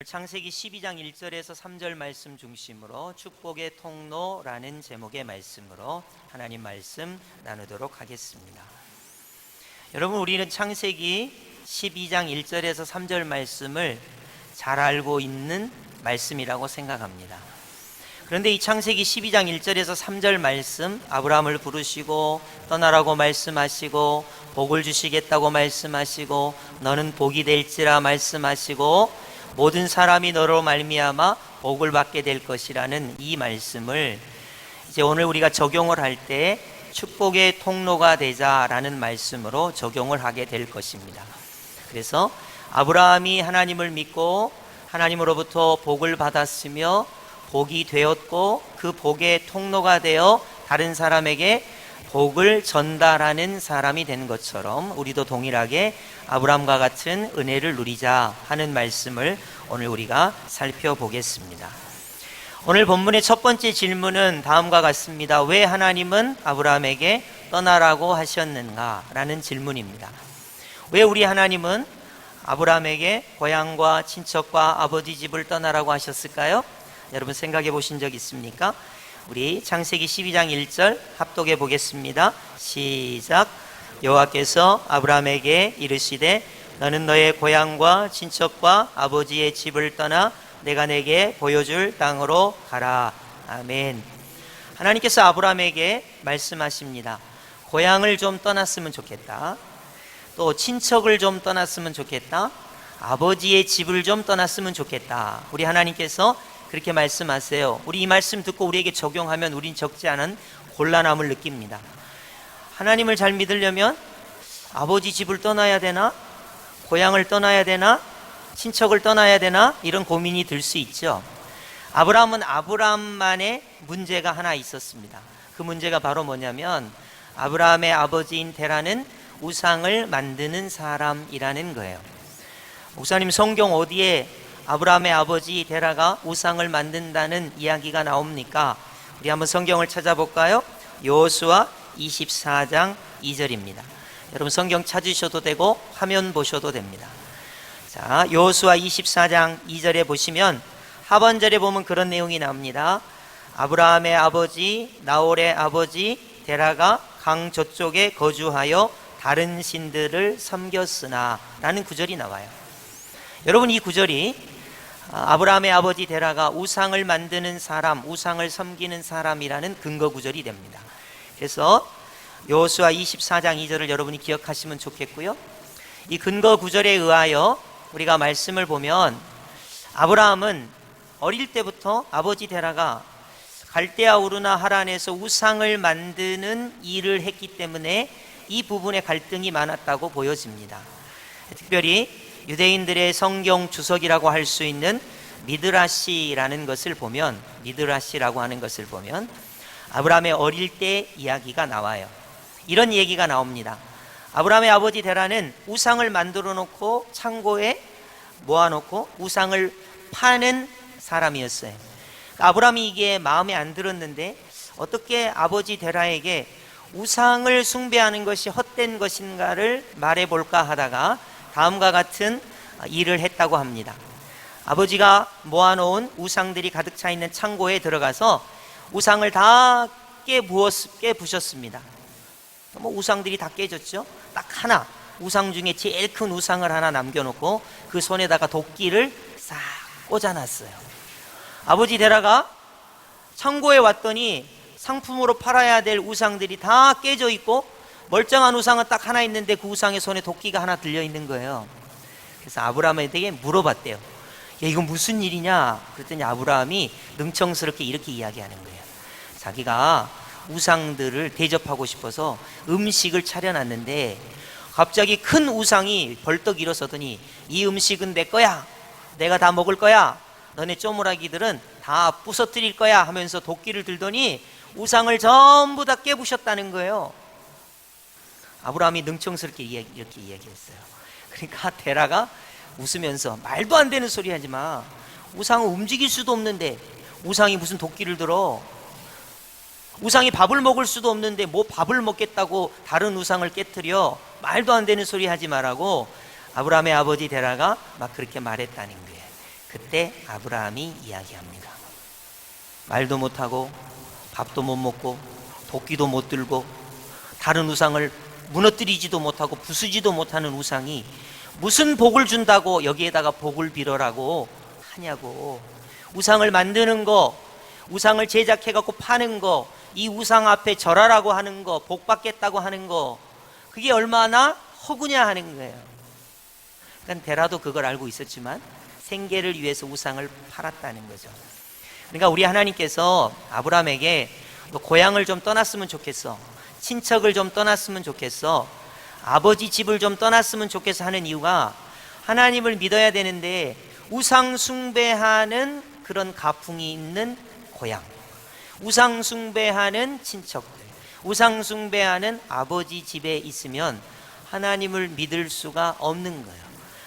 창세기 12장 1절에서 3절 말씀 중심으로 축복의 통로라는 제목의 말씀으로 하나님 말씀 나누도록 하겠습니다. 여러분, 우리는 창세기 12장 1절에서 3절 말씀을 잘 알고 있는 말씀이라고 생각합니다. 그런데 이 창세기 12장 1절에서 3절 말씀, 아브라함을 부르시고 떠나라고 말씀하시고 복을 주시겠다고 말씀하시고 너는 복이 될지라 말씀하시고 모든 사람이 너로 말미암아 복을 받게 될 것이라는 이 말씀을 이제 오늘 우리가 적용을 할 때 축복의 통로가 되자라는 말씀으로 적용을 하게 될 것입니다. 그래서 아브라함이 하나님을 믿고 하나님으로부터 복을 받았으며 복이 되었고 그 복의 통로가 되어 다른 사람에게 복을 전달하는 사람이 된 것처럼 우리도 동일하게 아브라함과 같은 은혜를 누리자 하는 말씀을 오늘 우리가 살펴보겠습니다. 오늘 본문의 첫 번째 질문은 다음과 같습니다. 왜 하나님은 아브라함에게 떠나라고 하셨는가? 라는 질문입니다. 왜 우리 하나님은 아브라함에게 고향과 친척과 아버지 집을 떠나라고 하셨을까요? 여러분 생각해 보신 적 있습니까? 우리 창세기 12장 1절 합독해 보겠습니다. 시작. 여호와께서 아브라함에게 이르시되 너는 너의 고향과 친척과 아버지의 집을 떠나 내가 내게 보여줄 땅으로 가라. 아멘. 하나님께서 아브라함에게 말씀하십니다. 고향을 좀 떠났으면 좋겠다. 또 친척을 좀 떠났으면 좋겠다. 아버지의 집을 좀 떠났으면 좋겠다. 우리 하나님께서 그렇게 말씀하세요. 우리 이 말씀 듣고 우리에게 적용하면 우린 적지 않은 곤란함을 느낍니다. 하나님을 잘 믿으려면 아버지 집을 떠나야 되나? 고향을 떠나야 되나? 친척을 떠나야 되나? 이런 고민이 들 수 있죠. 아브라함은 아브라함만의 문제가 하나 있었습니다. 그 문제가 바로 뭐냐면 아브라함의 아버지인 데라는 우상을 만드는 사람이라는 거예요. 목사님, 성경 어디에 아브라함의 아버지 데라가 우상을 만든다는 이야기가 나옵니까? 우리 한번 성경을 찾아볼까요? 여호수아 24장 2절입니다. 여러분 성경 찾으셔도 되고 화면 보셔도 됩니다. 자, 여호수아 24장 2절에 보시면 하반절에 보면 그런 내용이 나옵니다. 아브라함의 아버지 나홀의 아버지 데라가 강 저쪽에 거주하여 다른 신들을 섬겼으나 라는 구절이 나와요. 여러분, 이 구절이 아브라함의 아버지 데라가 우상을 만드는 사람, 우상을 섬기는 사람이라는 근거 구절이 됩니다. 그래서 여호수아 24장 2절을 여러분이 기억하시면 좋겠고요. 이 근거 구절에 의하여 우리가 말씀을 보면 아브라함은 어릴 때부터 아버지 데라가 갈대아 우르나 하란에서 우상을 만드는 일을 했기 때문에 이 부분에 갈등이 많았다고 보여집니다. 특별히 유대인들의 성경 주석이라고 할 수 있는 미드라시라는 것을 보면, 미드라시라고 하는 것을 보면 아브라함의 어릴 때 이야기가 나와요. 이런 얘기가 나옵니다. 아브라함의 아버지 데라는 우상을 만들어 놓고 창고에 모아놓고 우상을 파는 사람이었어요. 아브라함이 이게 마음에 안 들었는데 어떻게 아버지 데라에게 우상을 숭배하는 것이 헛된 것인가를 말해볼까 하다가 다음과 같은 일을 했다고 합니다. 아버지가 모아놓은 우상들이 가득 차 있는 창고에 들어가서 우상을 다 깨부셨습니다. 우상들이 다 깨졌죠. 딱 하나, 우상 중에 제일 큰 우상을 하나 남겨놓고 그 손에다가 도끼를 싹 꽂아놨어요. 아버지 데라가 창고에 왔더니 상품으로 팔아야 될 우상들이 다 깨져 있고 멀쩡한 우상은 딱 하나 있는데 그 우상의 손에 도끼가 하나 들려있는 거예요. 그래서 아브라함에게 물어봤대요. 야, 이건 무슨 일이냐? 그랬더니 아브라함이 능청스럽게 이렇게 이야기하는 거예요. 자기가 우상들을 대접하고 싶어서 음식을 차려놨는데 갑자기 큰 우상이 벌떡 일어서더니 이 음식은 내 거야. 내가 다 먹을 거야. 너네 쪼무라기들은 다 부서뜨릴 거야 하면서 도끼를 들더니 우상을 전부 다 깨부셨다는 거예요. 아브라함이 능청스럽게 이렇게 이야기했어요. 그러니까 데라가 웃으면서 말도 안 되는 소리 하지 마. 우상은 움직일 수도 없는데 우상이 무슨 도끼를 들어. 우상이 밥을 먹을 수도 없는데 뭐 밥을 먹겠다고 다른 우상을 깨트려. 말도 안 되는 소리 하지 말라고 아브라함의 아버지 데라가 막 그렇게 말했다는 거예요. 그때 아브라함이 이야기합니다. 말도 못하고 밥도 못 먹고 도끼도 못 들고 다른 우상을 무너뜨리지도 못하고 부수지도 못하는 우상이 무슨 복을 준다고 여기에다가 복을 빌어라고 하냐고. 우상을 만드는 거, 우상을 제작해갖고 파는 거, 이 우상 앞에 절하라고 하는 거, 복 받겠다고 하는 거, 그게 얼마나 허구냐 하는 거예요. 그러니까 데라도 그걸 알고 있었지만 생계를 위해서 우상을 팔았다는 거죠. 그러니까 우리 하나님께서 아브라함에게 너 고향을 좀 떠났으면 좋겠어, 친척을 좀 떠났으면 좋겠어, 아버지 집을 좀 떠났으면 좋겠어 하는 이유가 하나님을 믿어야 되는데 우상 숭배하는 그런 가풍이 있는 고향, 우상 숭배하는 친척들, 우상 숭배하는 아버지 집에 있으면 하나님을 믿을 수가 없는 거예요.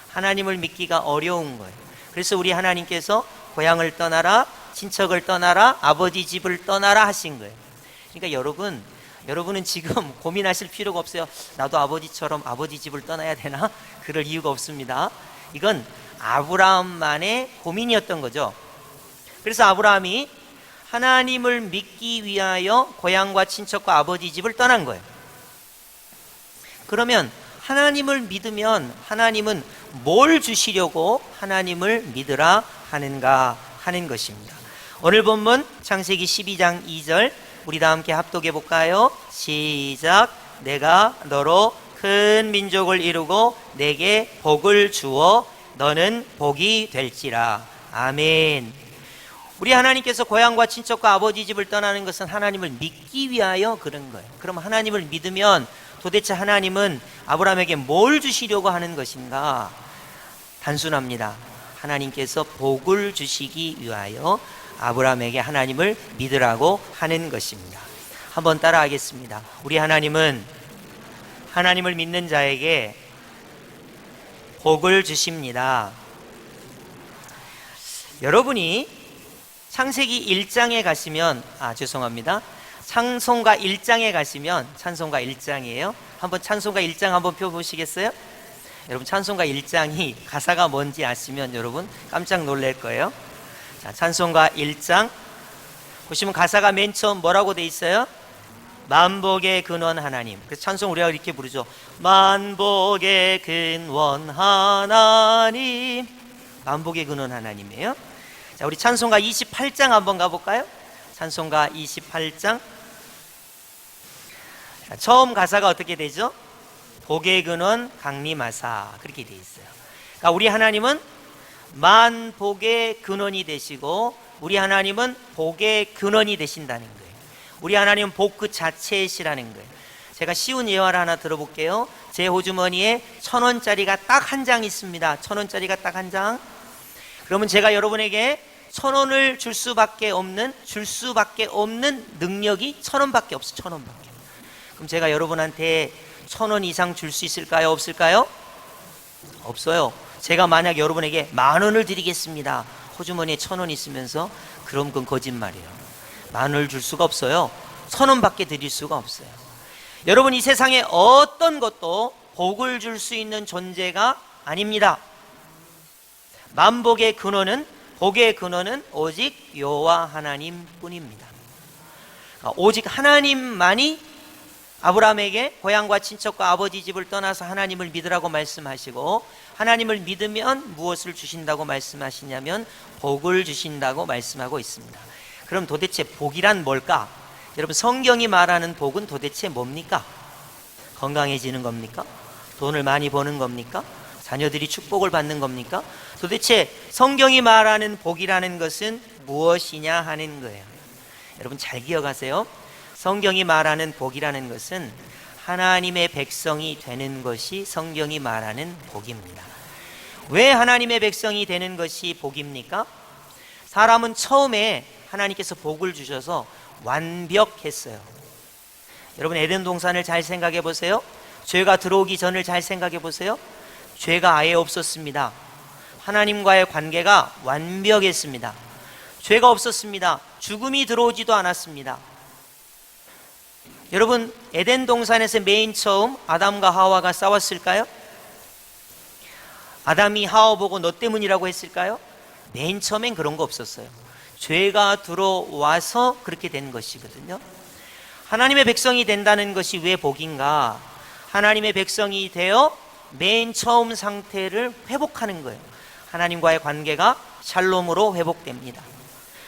하나님을 믿기가 어려운 거예요. 그래서 우리 하나님께서 고향을 떠나라, 친척을 떠나라, 아버지 집을 떠나라 하신 거예요. 그러니까 여러분은 지금 고민하실 필요가 없어요. 나도 아버지처럼 아버지 집을 떠나야 되나? 그럴 이유가 없습니다. 이건 아브라함만의 고민이었던 거죠. 그래서 아브라함이 하나님을 믿기 위하여 고향과 친척과 아버지 집을 떠난 거예요. 그러면 하나님을 믿으면 하나님은 뭘 주시려고 하나님을 믿으라 하는가 하는 것입니다. 오늘 본문 창세기 12장 2절 우리 다 함께 합독해 볼까요? 시작. 내가 너로 큰 민족을 이루고 내게 복을 주어 너는 복이 될지라. 아멘. 우리 하나님께서 고향과 친척과 아버지 집을 떠나는 것은 하나님을 믿기 위하여 그런 거예요. 그럼 하나님을 믿으면 도대체 하나님은 아브라함에게 뭘 주시려고 하는 것인가? 단순합니다. 하나님께서 복을 주시기 위하여 아브라함에게 하나님을 믿으라고 하는 것입니다. 한번 따라하겠습니다. 우리 하나님은 하나님을 믿는 자에게 복을 주십니다. 여러분이 창세기 1장에 가시면 찬송가 1장에 가시면 찬송가 1장이에요. 한번 찬송가 1장 한번 펴보시겠어요? 여러분 찬송가 1장이 가사가 뭔지 아시면 여러분 깜짝 놀랄 거예요. 자, 찬송가 1장 보시면 가사가 맨 처음 뭐라고 돼 있어요? 만복의 근원 하나님. 그래서 찬송 우리가 이렇게 부르죠. 만복의 근원 하나님. 만복의 근원 하나님이에요. 자, 우리 찬송가 28장 한번 가볼까요? 찬송가 28장. 자, 처음 가사가 어떻게 되죠? 복의 근원 강림하사 그렇게 돼 있어요. 그러니까 우리 하나님은 만복의 근원이 되시고 우리 하나님은 복의 근원이 되신다는 거예요. 우리 하나님은 복 그 자체이시라는 거예요. 제가 쉬운 예화를 하나 들어볼게요. 제 호주머니에 1,000원짜리가 딱 한 장 있습니다. 1,000원짜리가 딱 한 장. 그러면 제가 여러분에게 1,000원을 줄 수밖에 없는 능력이 1,000원밖에 없어요. 1,000원밖에. 그럼 제가 여러분한테 1,000원 이상 줄 수 있을까요? 없을까요? 없어요. 제가 만약 여러분에게 10,000원을 드리겠습니다. 호주머니에 1,000원 있으면서 그럼 그건 거짓말이에요. 10,000원을 줄 수가 없어요. 1,000원밖에 드릴 수가 없어요. 여러분 이 세상에 어떤 것도 복을 줄 수 있는 존재가 아닙니다. 만복의 근원은 복의 근원은 오직 여호와 하나님뿐입니다. 오직 하나님만이 아브라함에게 고향과 친척과 아버지 집을 떠나서 하나님을 믿으라고 말씀하시고 하나님을 믿으면 무엇을 주신다고 말씀하시냐면 복을 주신다고 말씀하고 있습니다. 그럼 도대체 복이란 뭘까? 여러분 성경이 말하는 복은 도대체 뭡니까? 건강해지는 겁니까? 돈을 많이 버는 겁니까? 자녀들이 축복을 받는 겁니까? 도대체 성경이 말하는 복이라는 것은 무엇이냐 하는 거예요. 여러분 잘 기억하세요. 성경이 말하는 복이라는 것은 하나님의 백성이 되는 것이 성경이 말하는 복입니다. 왜 하나님의 백성이 되는 것이 복입니까? 사람은 처음에 하나님께서 복을 주셔서 완벽했어요. 여러분 에덴 동산을 잘 생각해 보세요. 죄가 들어오기 전을 잘 생각해 보세요. 죄가 아예 없었습니다. 하나님과의 관계가 완벽했습니다. 죄가 없었습니다. 죽음이 들어오지도 않았습니다. 여러분 에덴 동산에서 맨 처음 아담과 하와가 싸웠을까요? 아담이 하와 보고 너 때문이라고 했을까요? 맨 처음엔 그런 거 없었어요. 죄가 들어와서 그렇게 된 것이거든요. 하나님의 백성이 된다는 것이 왜 복인가? 하나님의 백성이 되어 맨 처음 상태를 회복하는 거예요. 하나님과의 관계가 샬롬으로 회복됩니다.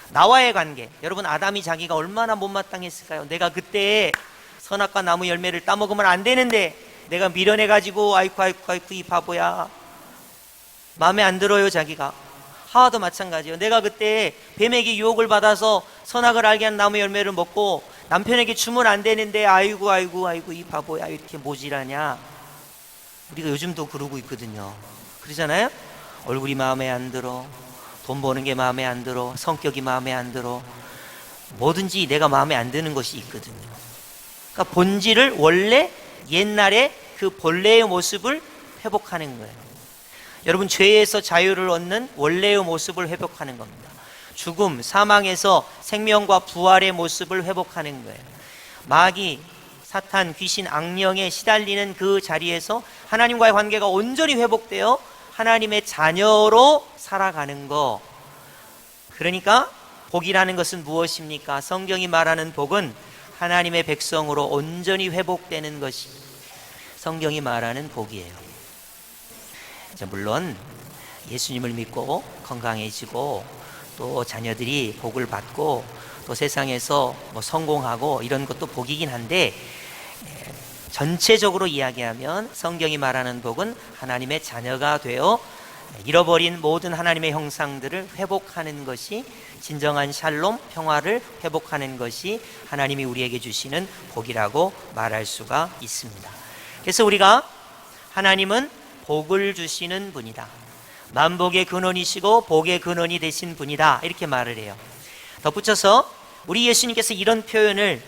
나와의 관계, 여러분 아담이 자기가 얼마나 못마땅했을까요? 내가 그때 선악과 나무 열매를 따먹으면 안 되는데 내가 미련해가지고 아이쿠 이 바보야. 마음에 안 들어요. 자기가. 하와도 마찬가지예요. 내가 그때 뱀에게 유혹을 받아서 선악을 알게 한 나무 열매를 먹고 남편에게 주면 안 되는데 아이고 이 바보야, 이렇게 모질하냐. 우리가 요즘도 그러고 있거든요. 그러잖아요. 얼굴이 마음에 안 들어, 돈 버는 게 마음에 안 들어, 성격이 마음에 안 들어, 뭐든지 내가 마음에 안 드는 것이 있거든요. 그러니까 본질을, 원래 옛날에 그 본래의 모습을 회복하는 거예요. 여러분, 죄에서 자유를 얻는 원래의 모습을 회복하는 겁니다. 죽음, 사망에서 생명과 부활의 모습을 회복하는 거예요. 마귀, 사탄, 귀신, 악령에 시달리는 그 자리에서 하나님과의 관계가 온전히 회복되어 하나님의 자녀로 살아가는 거. 그러니까 복이라는 것은 무엇입니까? 성경이 말하는 복은 하나님의 백성으로 온전히 회복되는 것이 성경이 말하는 복이에요. 물론 예수님을 믿고 건강해지고 또 자녀들이 복을 받고 또 세상에서 성공하고 이런 것도 복이긴 한데, 전체적으로 이야기하면 성경이 말하는 복은 하나님의 자녀가 되어 잃어버린 모든 하나님의 형상들을 회복하는 것이, 진정한 샬롬, 평화를 회복하는 것이 하나님이 우리에게 주시는 복이라고 말할 수가 있습니다. 그래서 우리가 하나님은 복을 주시는 분이다, 만복의 근원이시고 복의 근원이 되신 분이다, 이렇게 말을 해요. 덧붙여서 우리 예수님께서 이런 표현을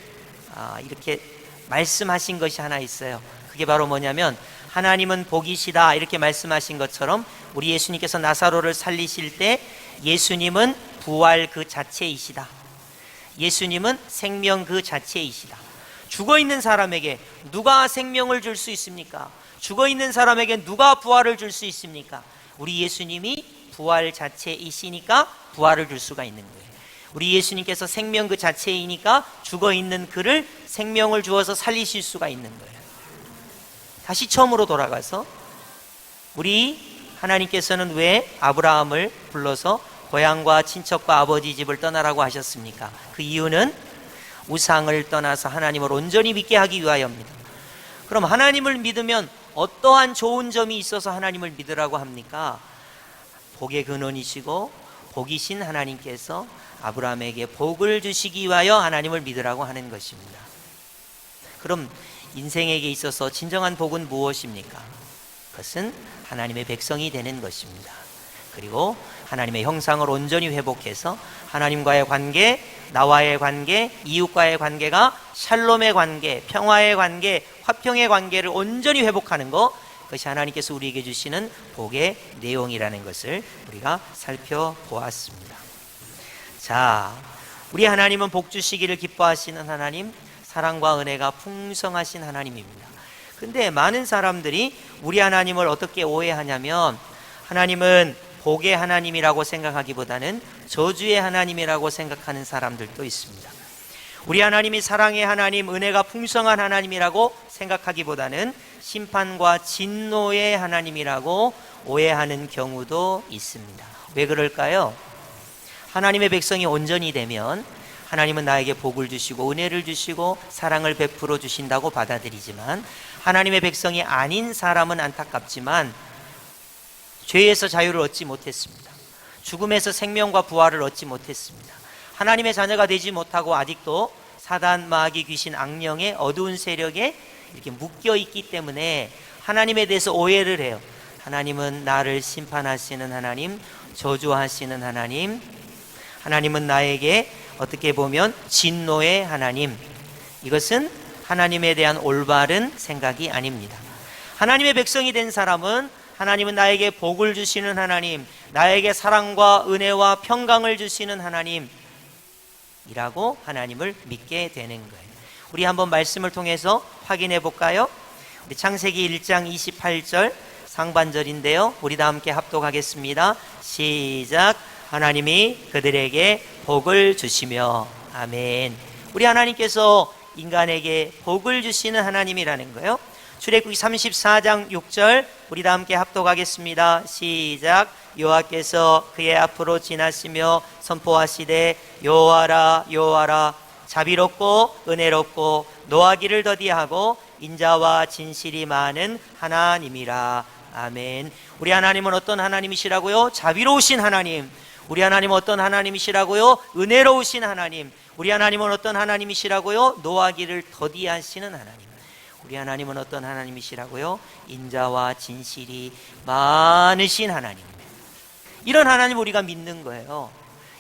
이렇게 말씀하신 것이 하나 있어요. 그게 바로 뭐냐면, 하나님은 복이시다 이렇게 말씀하신 것처럼 우리 예수님께서 나사로를 살리실 때 예수님은 부활 그 자체이시다, 예수님은 생명 그 자체이시다. 죽어있는 사람에게 누가 생명을 줄 수 있습니까? 죽어있는 사람에게 누가 부활을 줄 수 있습니까? 우리 예수님이 부활 자체이시니까 부활을 줄 수가 있는 거예요. 우리 예수님께서 생명 그 자체이니까 죽어있는 그를 생명을 주어서 살리실 수가 있는 거예요. 다시 처음으로 돌아가서, 우리 하나님께서는 왜 아브라함을 불러서 고향과 친척과 아버지 집을 떠나라고 하셨습니까? 그 이유는 우상을 떠나서 하나님을 온전히 믿게 하기 위하여입니다. 그럼 하나님을 믿으면 어떠한 좋은 점이 있어서 하나님을 믿으라고 합니까? 복의 근원이시고 복이신 하나님께서 아브라함에게 복을 주시기 위하여 하나님을 믿으라고 하는 것입니다. 그럼 인생에게 있어서 진정한 복은 무엇입니까? 그것은 하나님의 백성이 되는 것입니다. 그리고 하나님의 형상을 온전히 회복해서 하나님과의 관계, 나와의 관계, 이웃과의 관계가 샬롬의 관계, 평화의 관계, 화평의 관계를 온전히 회복하는 것, 그것이 하나님께서 우리에게 주시는 복의 내용이라는 것을 우리가 살펴보았습니다. 자, 우리 하나님은 복 주시기를 기뻐하시는 하나님, 사랑과 은혜가 풍성하신 하나님입니다. 근데 많은 사람들이 우리 하나님을 어떻게 오해하냐면, 하나님은 복의 하나님이라고 생각하기보다는 저주의 하나님이라고 생각하는 사람들도 있습니다. 우리 하나님이 사랑의 하나님, 은혜가 풍성한 하나님이라고 생각하기보다는 심판과 진노의 하나님이라고 오해하는 경우도 있습니다. 왜 그럴까요? 하나님의 백성이 온전히 되면 하나님은 나에게 복을 주시고 은혜를 주시고 사랑을 베풀어 주신다고 받아들이지만, 하나님의 백성이 아닌 사람은 안타깝지만 죄에서 자유를 얻지 못했습니다. 죽음에서 생명과 부활을 얻지 못했습니다. 하나님의 자녀가 되지 못하고 아직도 사단, 마귀, 귀신, 악령의 어두운 세력에 이렇게 묶여 있기 때문에 하나님에 대해서 오해를 해요. 하나님은 나를 심판하시는 하나님, 저주하시는 하나님, 하나님은 나에게 어떻게 보면 진노의 하나님. 이것은 하나님에 대한 올바른 생각이 아닙니다. 하나님의 백성이 된 사람은 하나님은 나에게 복을 주시는 하나님, 나에게 사랑과 은혜와 평강을 주시는 하나님이라고 하나님을 믿게 되는 거예요. 우리 한번 말씀을 통해서 확인해 볼까요? 우리 창세기 1장 28절 상반절인데요, 우리 다 함께 합독하겠습니다. 시작. 하나님이 그들에게 복을 주시며. 아멘. 우리 하나님께서 인간에게 복을 주시는 하나님이라는 거예요. 출애굽기 34장 6절 우리 다 함께 합독하겠습니다. 시작. 여호와께서 그의 앞으로 지나시며 선포하시되 여호와라 여호와라 자비롭고 은혜롭고 노하기를 더디하고 인자와 진실이 많은 하나님이라. 아멘. 우리 하나님은 어떤 하나님이시라고요? 자비로우신 하나님. 우리 하나님은 어떤 하나님이시라고요? 은혜로우신 하나님. 우리 하나님은 어떤 하나님이시라고요? 노하기를 더디하시는 하나님. 우리 하나님은 어떤 하나님이시라고요? 인자와 진실이 많으신 하나님. 이런 하나님 우리가 믿는 거예요.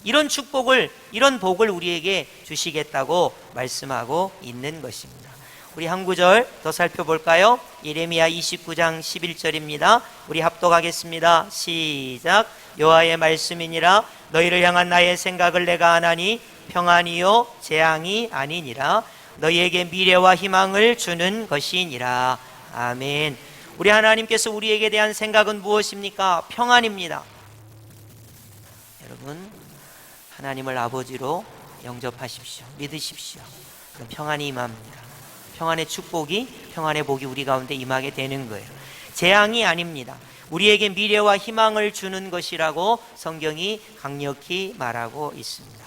이런 축복을, 이런 복을 우리에게 주시겠다고 말씀하고 있는 것입니다. 우리 한 구절 더 살펴볼까요? 예레미야 29장 11절입니다. 우리 합독하겠습니다. 시작. 여호와의 말씀이니라. 너희를 향한 나의 생각을 내가 아나니 평안이요 재앙이 아니니라. 너희에게 미래와 희망을 주는 것이니라. 아멘. 우리 하나님께서 우리에게 대한 생각은 무엇입니까? 평안입니다. 여러분, 하나님을 아버지로 영접하십시오. 믿으십시오. 그럼 평안이 임합니다. 평안의 축복이, 평안의 복이 우리 가운데 임하게 되는 거예요. 재앙이 아닙니다. 우리에게 미래와 희망을 주는 것이라고 성경이 강력히 말하고 있습니다.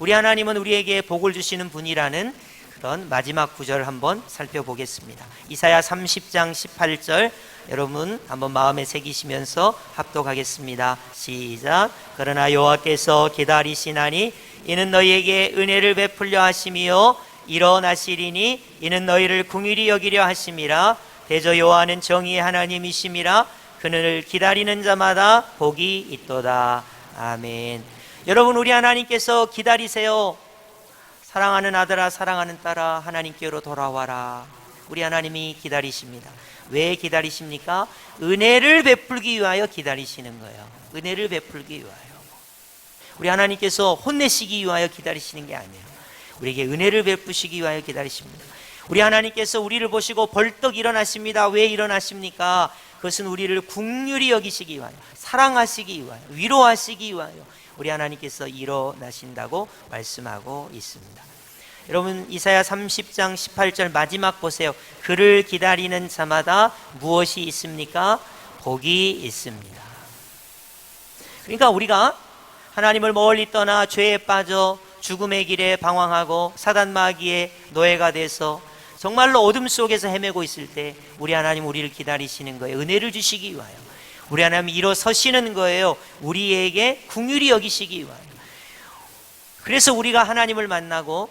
우리 하나님은 우리에게 복을 주시는 분이라는 그런 마지막 구절을 한번 살펴보겠습니다. 이사야 30장 18절 여러분 한번 마음에 새기시면서 합독하겠습니다. 시작. 그러나 여호와께서 기다리시나니 이는 너희에게 은혜를 베풀려 하심이요 일어나시리니 이는 너희를 긍휼히 여기려 하심이라. 대저 여호와는 정의의 하나님이심이라. 그를 기다리는 자마다 복이 있도다. 아멘. 여러분, 우리 하나님께서 기다리세요. 사랑하는 아들아 사랑하는 딸아 하나님께로 돌아와라. 우리 하나님이 기다리십니다. 왜 기다리십니까? 은혜를 베풀기 위하여 기다리시는 거예요. 은혜를 베풀기 위하여. 우리 하나님께서 혼내시기 위하여 기다리시는 게 아니에요. 우리에게 은혜를 베푸시기 위하여 기다리십니다. 우리 하나님께서 우리를 보시고 벌떡 일어나십니다. 왜 일어나십니까? 그것은 우리를 긍휼히 여기시기 위하여, 사랑하시기 위하여, 위로하시기 위하여 우리 하나님께서 일어나신다고 말씀하고 있습니다. 여러분, 이사야 30장 18절 마지막 보세요. 그를 기다리는 자마다 무엇이 있습니까? 복이 있습니다. 그러니까 우리가 하나님을 멀리 떠나 죄에 빠져 죽음의 길에 방황하고 사단 마귀의 노예가 돼서 정말로 어둠 속에서 헤매고 있을 때 우리 하나님 우리를 기다리시는 거예요. 은혜를 주시기 위하여. 우리 하나님이 일어서시는 거예요. 우리에게 긍휼히 여기시기 위하여. 그래서 우리가 하나님을 만나고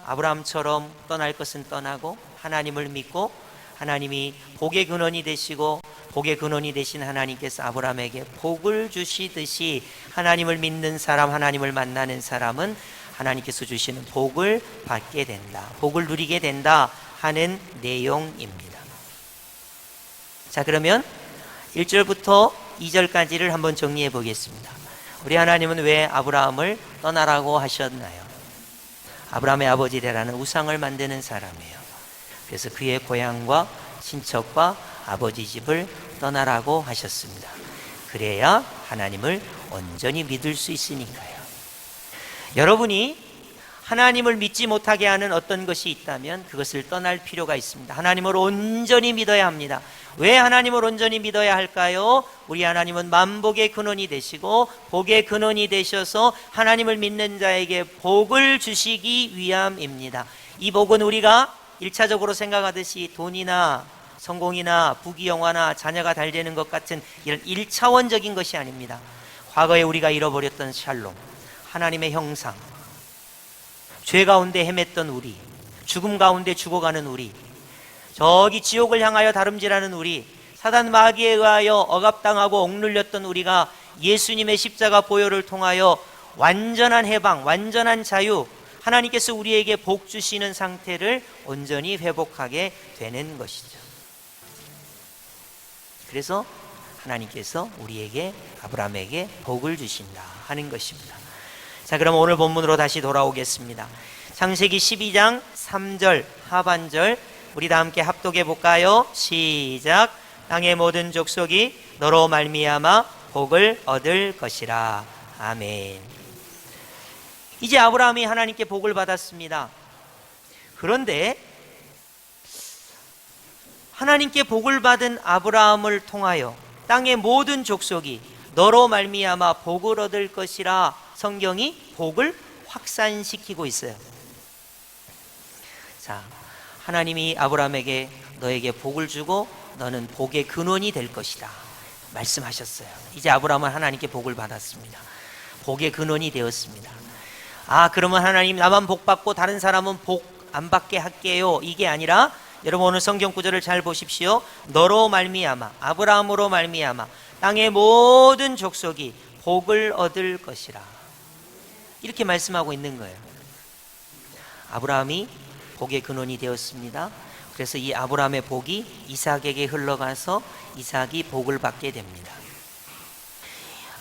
아브라함처럼 떠날 것은 떠나고 하나님을 믿고 하나님이 복의 근원이 되시고 복의 근원이 되신 하나님께서 아브라함에게 복을 주시듯이 하나님을 믿는 사람, 하나님을 만나는 사람은 하나님께서 주시는 복을 받게 된다, 복을 누리게 된다 하는 내용입니다. 자, 그러면 1절부터 2절까지를 한번 정리해 보겠습니다. 우리 하나님은 왜 아브라함을 떠나라고 하셨나요? 아브라함의 아버지 되라는 우상을 만드는 사람이에요. 그래서 그의 고향과 친척과 아버지 집을 떠나라고 하셨습니다. 그래야 하나님을 온전히 믿을 수 있으니까요. 여러분이 하나님을 믿지 못하게 하는 어떤 것이 있다면 그것을 떠날 필요가 있습니다. 하나님을 온전히 믿어야 합니다. 왜 하나님을 온전히 믿어야 할까요? 우리 하나님은 만복의 근원이 되시고 복의 근원이 되셔서 하나님을 믿는 자에게 복을 주시기 위함입니다. 이 복은 우리가 1차적으로 생각하듯이 돈이나 성공이나 부귀영화나 자녀가 잘 되는 것 같은 이런 1차원적인 것이 아닙니다. 과거에 우리가 잃어버렸던 샬롬, 하나님의 형상, 죄 가운데 헤맸던 우리, 죽음 가운데 죽어가는 우리, 저기 지옥을 향하여 다름질하는 우리, 사단 마귀에 의하여 억압당하고 억눌렸던 우리가 예수님의 십자가 보혈을 통하여 완전한 해방, 완전한 자유, 하나님께서 우리에게 복 주시는 상태를 온전히 회복하게 되는 것이죠. 그래서 하나님께서 우리에게, 아브라함에게 복을 주신다 하는 것입니다. 자, 그럼 오늘 본문으로 다시 돌아오겠습니다. 창세기 12장 3절 하반절 우리 다 함께 합독해 볼까요? 시작. 땅의 모든 족속이 너로 말미암아 복을 얻을 것이라. 아멘. 이제 아브라함이 하나님께 복을 받았습니다. 그런데 하나님께 복을 받은 아브라함을 통하여 땅의 모든 족속이 너로 말미암아 복을 얻을 것이라 성경이 복을 확산시키고 있어요. 자, 하나님이 아브라함에게 너에게 복을 주고 너는 복의 근원이 될 것이다 말씀하셨어요. 이제 아브라함은 하나님께 복을 받았습니다. 복의 근원이 되었습니다. 그러면 하나님 나만 복 받고 다른 사람은 복 안 받게 할게요, 이게 아니라 여러분 오늘 성경 구절을 잘 보십시오. 너로 말미암아, 아브라함으로 말미암아 땅의 모든 족속이 복을 얻을 것이라, 이렇게 말씀하고 있는 거예요. 아브라함이 복의 근원이 되었습니다. 그래서 이 아브라함의 복이 이삭에게 흘러가서 이삭이 복을 받게 됩니다.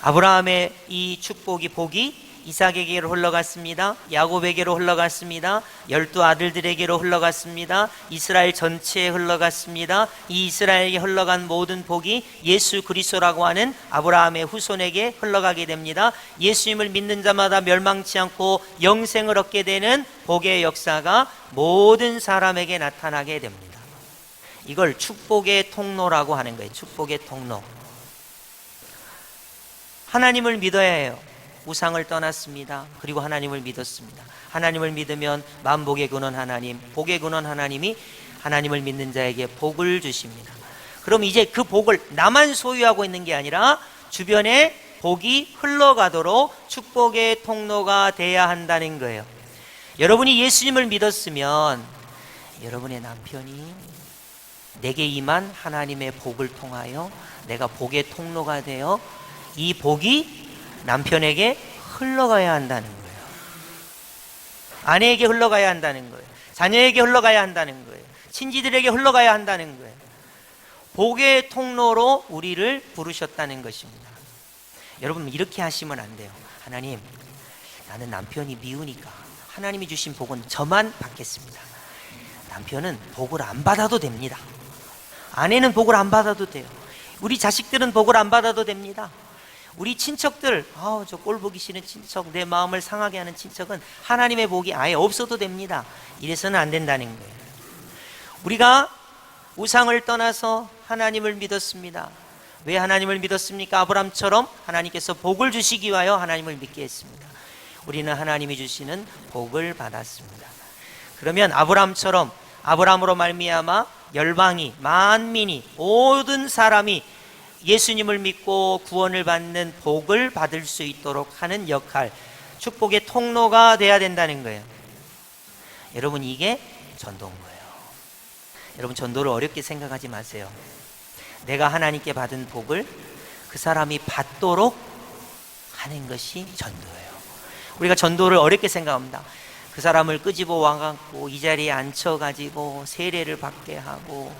아브라함의 이 축복이 복이 이삭에게로 흘러갔습니다. 야곱에게로 흘러갔습니다. 12 아들들에게로 흘러갔습니다. 이스라엘 전체에 흘러갔습니다. 이 이스라엘에게 흘러간 모든 복이 예수 그리스도라고 하는 아브라함의 후손에게 흘러가게 됩니다. 예수님을 믿는 자마다 멸망치 않고 영생을 얻게 되는 복의 역사가 모든 사람에게 나타나게 됩니다. 이걸 축복의 통로라고 하는 거예요. 축복의 통로. 하나님을 믿어야 해요. 우상을 떠났습니다. 그리고 하나님을 믿었습니다. 하나님을 믿으면 만복의 근원 하나님, 복의 근원 하나님이 하나님을 믿는 자에게 복을 주십니다. 그럼 이제 그 복을 나만 소유하고 있는 게 아니라 주변에 복이 흘러가도록 축복의 통로가 돼야 한다는 거예요. 여러분이 예수님을 믿었으면 여러분의 남편이 내게 임한 하나님의 복을 통하여 내가 복의 통로가 되어 이 복이 남편에게 흘러가야 한다는 거예요. 아내에게 흘러가야 한다는 거예요. 자녀에게 흘러가야 한다는 거예요. 친지들에게 흘러가야 한다는 거예요. 복의 통로로 우리를 부르셨다는 것입니다. 여러분 이렇게 하시면 안 돼요. 하나님, 나는 남편이 미우니까 하나님이 주신 복은 저만 받겠습니다. 남편은 복을 안 받아도 됩니다. 아내는 복을 안 받아도 돼요. 우리 자식들은 복을 안 받아도 됩니다. 우리 친척들, 저 꼴 보기 싫은 친척, 내 마음을 상하게 하는 친척은 하나님의 복이 아예 없어도 됩니다. 이래서는 안 된다는 거예요. 우리가 우상을 떠나서 하나님을 믿었습니다. 왜 하나님을 믿었습니까? 아브라함처럼 하나님께서 복을 주시기 위하여 하나님을 믿게 했습니다. 우리는 하나님이 주시는 복을 받았습니다. 그러면 아브라함처럼 아브라함으로 말미암아 열방이, 만민이, 모든 사람이 예수님을 믿고 구원을 받는 복을 받을 수 있도록 하는 역할, 축복의 통로가 돼야 된다는 거예요. 여러분 이게 전도인 거예요. 여러분 전도를 어렵게 생각하지 마세요. 내가 하나님께 받은 복을 그 사람이 받도록 하는 것이 전도예요. 우리가 전도를 어렵게 생각합니다. 그 사람을 끄집어 와갖고 이 자리에 앉혀가지고 세례를 받게 하고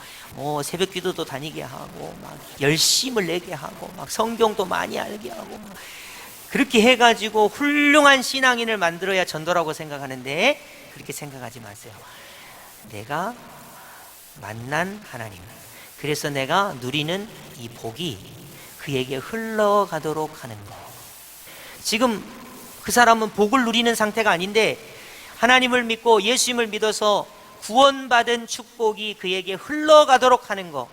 새벽 기도도 다니게 하고 막 열심을 내게 하고 막 성경도 많이 알게 하고 그렇게 해가지고 훌륭한 신앙인을 만들어야 전도라고 생각하는데 그렇게 생각하지 마세요. 내가 만난 하나님, 그래서 내가 누리는 이 복이 그에게 흘러가도록 하는 거. 지금 그 사람은 복을 누리는 상태가 아닌데 하나님을 믿고 예수님을 믿어서 구원받은 축복이 그에게 흘러가도록 하는 거.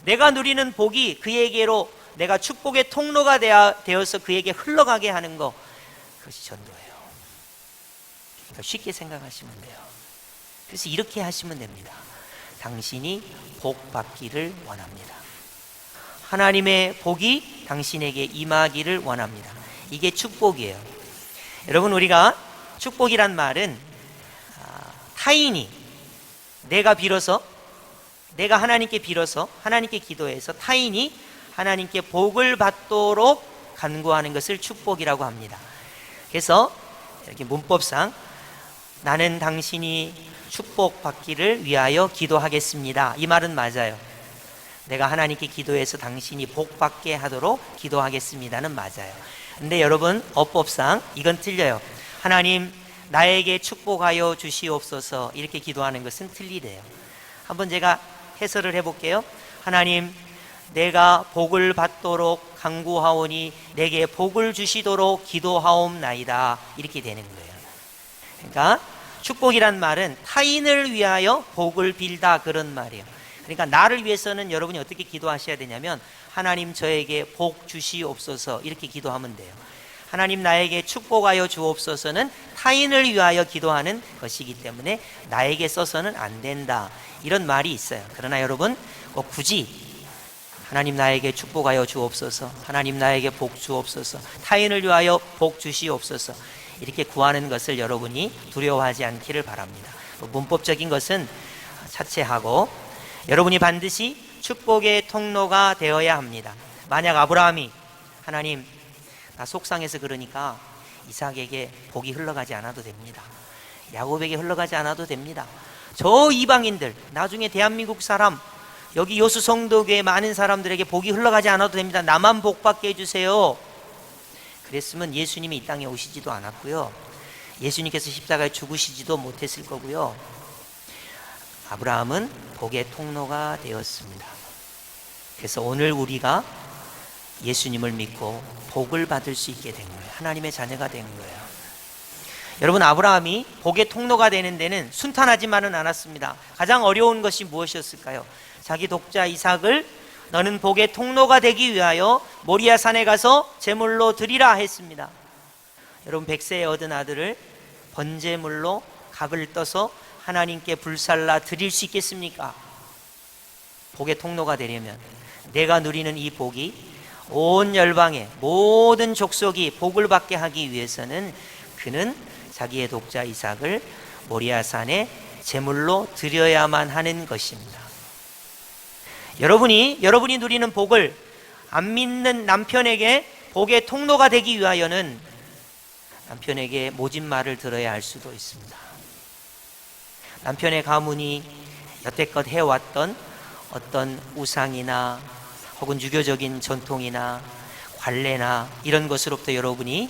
내가 누리는 복이 그에게로 내가 축복의 통로가 되어서 그에게 흘러가게 하는 거. 그것이 전도예요. 그러니까 쉽게 생각하시면 돼요. 그래서 이렇게 하시면 됩니다. 당신이 복 받기를 원합니다. 하나님의 복이 당신에게 임하기를 원합니다. 이게 축복이에요. 여러분 우리가 축복이란 말은 타인이 내가 하나님께 빌어서 하나님께 기도해서 타인이 하나님께 복을 받도록 간구하는 것을 축복이라고 합니다. 그래서 이렇게 문법상 나는 당신이 축복받기를 위하여 기도하겠습니다, 이 말은 맞아요. 내가 하나님께 기도해서 당신이 복받게 하도록 기도하겠습니다는 맞아요. 근데 여러분 어법상 이건 틀려요. 하나님 나에게 축복하여 주시옵소서 이렇게 기도하는 것은 틀리대요. 한번 제가 해설을 해볼게요. 하나님 내가 복을 받도록 간구하오니 내게 복을 주시도록 기도하옵나이다. 이렇게 되는 거예요. 그러니까 축복이란 말은 타인을 위하여 복을 빌다, 그런 말이에요. 그러니까 나를 위해서는 여러분이 어떻게 기도하셔야 되냐면 하나님 저에게 복 주시옵소서, 이렇게 기도하면 돼요. 하나님 나에게 축복하여 주옵소서는 타인을 위하여 기도하는 것이기 때문에 나에게 써서는 안 된다, 이런 말이 있어요. 그러나 여러분 꼭 굳이 하나님 나에게 축복하여 주옵소서, 하나님 나에게 복 주옵소서, 타인을 위하여 복 주시옵소서, 이렇게 구하는 것을 여러분이 두려워하지 않기를 바랍니다. 문법적인 것은 차치하고 여러분이 반드시 축복의 통로가 되어야 합니다. 만약 아브라함이 하나님 나 속상해서 그러니까 이삭에게 복이 흘러가지 않아도 됩니다, 야곱에게 흘러가지 않아도 됩니다, 저 이방인들 나중에 대한민국 사람 여기 여수 성도교회 많은 사람들에게 복이 흘러가지 않아도 됩니다, 나만 복 받게 해주세요, 그랬으면 예수님이 이 땅에 오시지도 않았고요, 예수님께서 십자가에 죽으시지도 못했을 거고요. 아브라함은 복의 통로가 되었습니다. 그래서 오늘 우리가 예수님을 믿고 복을 받을 수 있게 된 거예요. 하나님의 자녀가 된 거예요. 여러분, 아브라함이 복의 통로가 되는 데는 순탄하지만은 않았습니다. 가장 어려운 것이 무엇이었을까요? 자기 독자 이삭을 너는 복의 통로가 되기 위하여 모리아 산에 가서 제물로 드리라 했습니다. 여러분, 백세에 얻은 아들을 번제물로 각을 떠서 하나님께 불살라 드릴 수 있겠습니까? 복의 통로가 되려면 내가 누리는 이 복이 온 열방의 모든 족속이 복을 받게 하기 위해서는 그는 자기의 독자 이삭을 모리아 산에 제물로 드려야만 하는 것입니다. 여러분이 누리는 복을 안 믿는 남편에게 복의 통로가 되기 위하여는 남편에게 모진 말을 들어야 할 수도 있습니다. 남편의 가문이 여태껏 해왔던 어떤 우상이나 혹은 유교적인 전통이나 관례나 이런 것으로부터 여러분이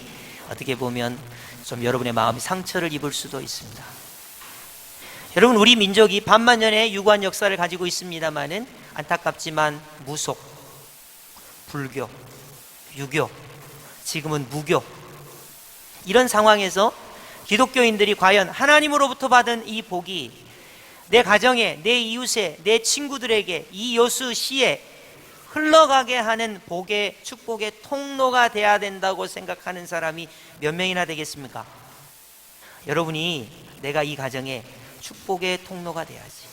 어떻게 보면 좀 여러분의 마음이 상처를 입을 수도 있습니다. 여러분, 우리 민족이 반만년의 유구한 역사를 가지고 있습니다마는 안타깝지만 무속, 불교, 유교, 지금은 무교, 이런 상황에서 기독교인들이 과연 하나님으로부터 받은 이 복이 내 가정에, 내 이웃에, 내 친구들에게 이 여수시에 흘러가게 하는 복의, 축복의 통로가 돼야 된다고 생각하는 사람이 몇 명이나 되겠습니까? 여러분이 내가 이 가정에 축복의 통로가 돼야지,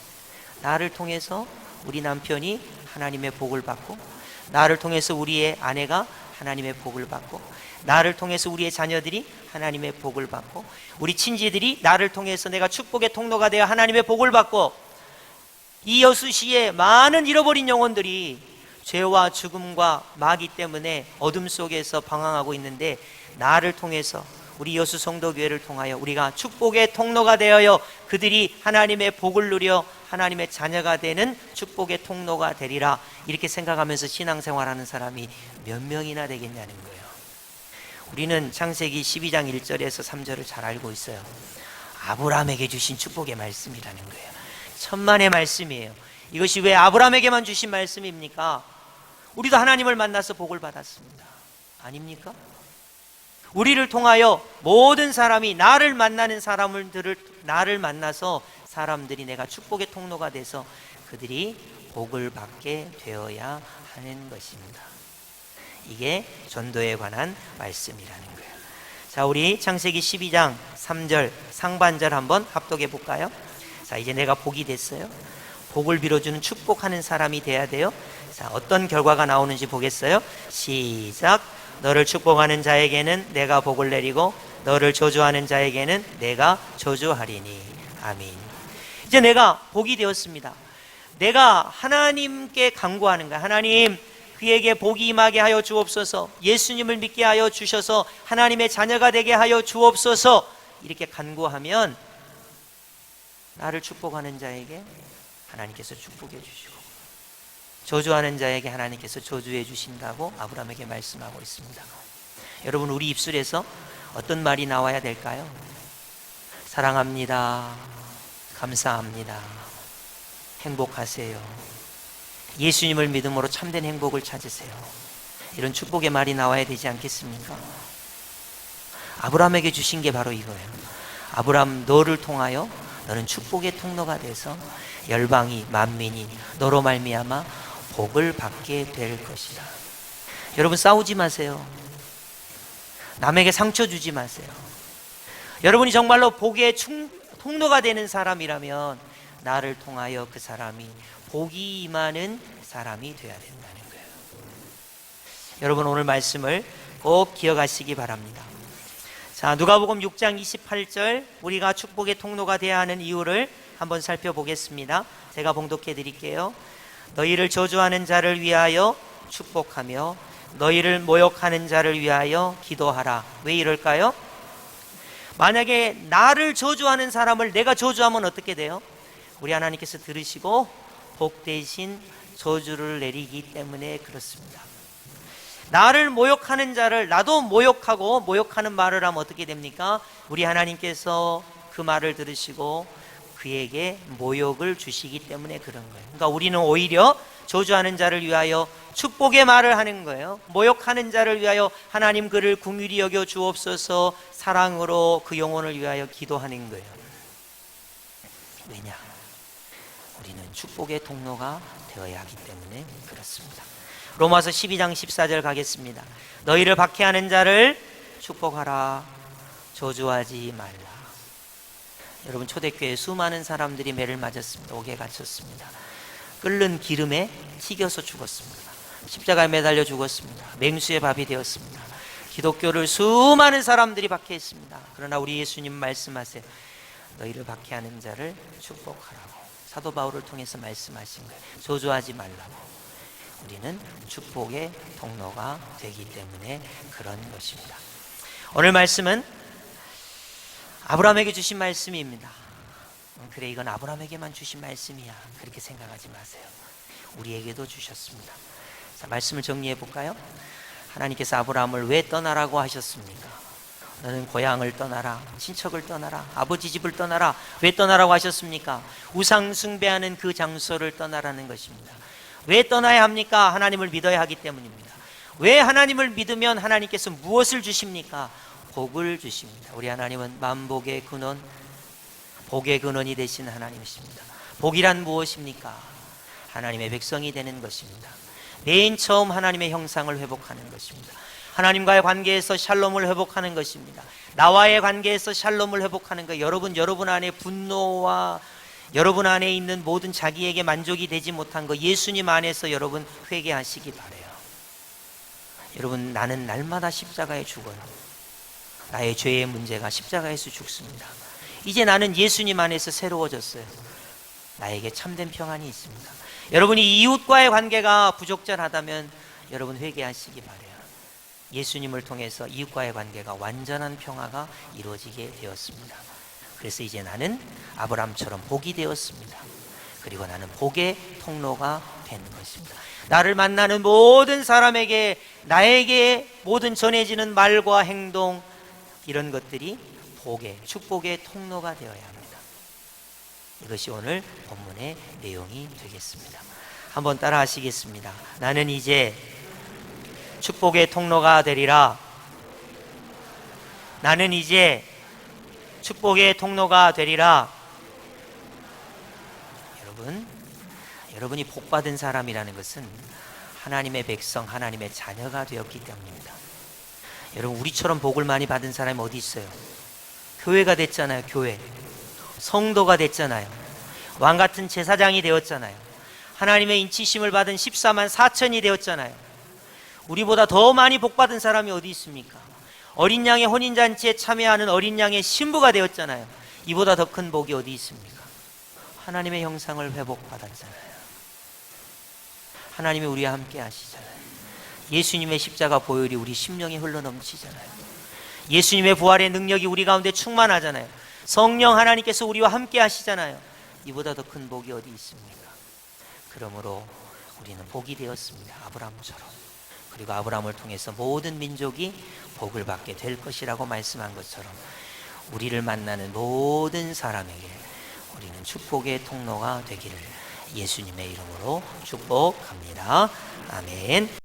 나를 통해서 우리 남편이 하나님의 복을 받고, 나를 통해서 우리의 아내가 하나님의 복을 받고, 나를 통해서 우리의 자녀들이 하나님의 복을 받고, 우리 친지들이 나를 통해서 내가 축복의 통로가 되어 하나님의 복을 받고, 이 여수시에 많은 잃어버린 영혼들이 죄와 죽음과 마귀 때문에 어둠 속에서 방황하고 있는데, 나를 통해서 우리 여수 성도교회를 통하여 우리가 축복의 통로가 되어요 그들이 하나님의 복을 누려 하나님의 자녀가 되는 축복의 통로가 되리라, 이렇게 생각하면서 신앙생활하는 사람이 몇 명이나 되겠냐는 거예요. 우리는 창세기 12장 1절에서 3절을 잘 알고 있어요. 아브라함에게 주신 축복의 말씀이라는 거예요. 천만의 말씀이에요. 이것이 왜 아브라함에게만 주신 말씀입니까? 우리도 하나님을 만나서 복을 받았습니다. 아닙니까? 우리를 통하여 모든 사람이 나를 만나는 사람들을 나를 만나서 사람들이 내가 축복의 통로가 돼서 그들이 복을 받게 되어야 하는 것입니다. 이게 전도에 관한 말씀이라는 거예요. 자, 우리 창세기 12장 3절 상반절 한번 합독해 볼까요? 자, 이제 내가 복이 됐어요. 복을 빌어주는 축복하는 사람이 돼야 돼요. 자, 어떤 결과가 나오는지 보겠어요? 시작. 너를 축복하는 자에게는 내가 복을 내리고 너를 저주하는 자에게는 내가 저주하리니. 아멘. 이제 내가 복이 되었습니다. 내가 하나님께 간구하는 거야. 하나님, 그에게 복이 임하게 하여 주옵소서. 예수님을 믿게 하여 주셔서 하나님의 자녀가 되게 하여 주옵소서. 이렇게 간구하면 나를 축복하는 자에게 하나님께서 축복해 주시고, 저주하는 자에게 하나님께서 저주해 주신다고 아브라함에게 말씀하고 있습니다. 여러분, 우리 입술에서 어떤 말이 나와야 될까요? 사랑합니다. 감사합니다. 행복하세요. 예수님을 믿음으로 참된 행복을 찾으세요. 이런 축복의 말이 나와야 되지 않겠습니까? 아브라함에게 주신 게 바로 이거예요. 아브라함, 너를 통하여 너는 축복의 통로가 돼서 열방이, 만민이 너로 말미암아 복을 받게 될 것이다. 여러분, 싸우지 마세요. 남에게 상처 주지 마세요. 여러분이 정말로 복의 통로가 되는 사람이라면 나를 통하여 그 사람이 복이 임하는 사람이 되어야 된다는 거예요. 여러분, 오늘 말씀을 꼭 기억하시기 바랍니다. 자, 누가복음 6장 28절, 우리가 축복의 통로가 되어야 하는 이유를 한번 살펴보겠습니다. 제가 봉독해 드릴게요. 너희를 저주하는 자를 위하여 축복하며 너희를 모욕하는 자를 위하여 기도하라. 왜 이럴까요? 만약에 나를 저주하는 사람을 내가 저주하면 어떻게 돼요? 우리 하나님께서 들으시고 복 대신 저주를 내리기 때문에 그렇습니다. 나를 모욕하는 자를 나도 모욕하고 모욕하는 말을 하면 어떻게 됩니까? 우리 하나님께서 그 말을 들으시고 그에게 모욕을 주시기 때문에 그런 거예요. 그러니까 우리는 오히려 저주하는 자를 위하여 축복의 말을 하는 거예요. 모욕하는 자를 위하여 하나님 그를 긍휼히 여겨 주옵소서, 사랑으로 그 영혼을 위하여 기도하는 거예요. 왜냐? 우리는 축복의 통로가 되어야 하기 때문에 그렇습니다. 로마서 12장 14절 가겠습니다. 너희를 박해하는 자를 축복하라, 저주하지 말라. 여러분, 초대교회에 수많은 사람들이 매를 맞았습니다. 옥에 갇혔습니다. 끓는 기름에 튀겨서 죽었습니다. 십자가에 매달려 죽었습니다. 맹수의 밥이 되었습니다. 기독교를 수많은 사람들이 박해했습니다. 그러나 우리 예수님 말씀하세요. 너희를 박해하는 자를 축복하라고 사도 바울을 통해서 말씀하신 거예요. 저주하지 말라고. 우리는 축복의 통로가 되기 때문에 그런 것입니다. 오늘 말씀은 아브라함에게 주신 말씀입니다. 그래, 이건 아브라함에게만 주신 말씀이야, 그렇게 생각하지 마세요. 우리에게도 주셨습니다. 자, 말씀을 정리해 볼까요? 하나님께서 아브라함을 왜 떠나라고 하셨습니까? 너는 고향을 떠나라, 친척을 떠나라, 아버지 집을 떠나라. 왜 떠나라고 하셨습니까? 우상 숭배하는 그 장소를 떠나라는 것입니다. 왜 떠나야 합니까? 하나님을 믿어야 하기 때문입니다. 왜 하나님을 믿으면 하나님께서 무엇을 주십니까? 복을 주십니다. 우리 하나님은 만복의 근원, 복의 근원이 되신 하나님이십니다. 복이란 무엇입니까? 하나님의 백성이 되는 것입니다. 맨 처음 하나님의 형상을 회복하는 것입니다. 하나님과의 관계에서 샬롬을 회복하는 것입니다. 나와의 관계에서 샬롬을 회복하는 것. 여러분 안에 분노와 여러분 안에 있는 모든 자기에게 만족이 되지 못한 것, 예수님 안에서 여러분 회개하시기 바라요. 여러분, 나는 날마다 십자가에 죽어요. 나의 죄의 문제가 십자가에서 죽습니다. 이제 나는 예수님 안에서 새로워졌어요. 나에게 참된 평안이 있습니다. 여러분이 이웃과의 관계가 부적절하다면 여러분 회개하시기 바라요. 예수님을 통해서 이웃과의 관계가 완전한 평화가 이루어지게 되었습니다. 그래서 이제 나는 아브라함처럼 복이 되었습니다. 그리고 나는 복의 통로가 된 것입니다. 나를 만나는 모든 사람에게, 나에게 모든 전해지는 말과 행동, 이런 것들이 복의, 축복의 통로가 되어야 합니다. 이것이 오늘 본문의 내용이 되겠습니다. 한번 따라 하시겠습니다. 나는 이제 축복의 통로가 되리라. 나는 이제 축복의 통로가 되리라. 여러분이 복받은 사람이라는 것은 하나님의 백성, 하나님의 자녀가 되었기 때문입니다. 여러분, 우리처럼 복을 많이 받은 사람이 어디 있어요? 교회가 됐잖아요. 교회. 성도가 됐잖아요. 왕같은 제사장이 되었잖아요. 하나님의 인치심을 받은 14만 4천이 되었잖아요. 우리보다 더 많이 복받은 사람이 어디 있습니까? 어린 양의 혼인잔치에 참여하는 어린 양의 신부가 되었잖아요. 이보다 더 큰 복이 어디 있습니까? 하나님의 형상을 회복받았잖아요. 하나님이 우리와 함께 하시잖아요. 예수님의 십자가 보혈이 우리 심령에 흘러넘치잖아요. 예수님의 부활의 능력이 우리 가운데 충만하잖아요. 성령 하나님께서 우리와 함께 하시잖아요. 이보다 더 큰 복이 어디 있습니까? 그러므로 우리는 복이 되었습니다. 아브라함처럼. 그리고 아브라함을 통해서 모든 민족이 복을 받게 될 것이라고 말씀한 것처럼 우리를 만나는 모든 사람에게 우리는 축복의 통로가 되기를 예수님의 이름으로 축복합니다. 아멘.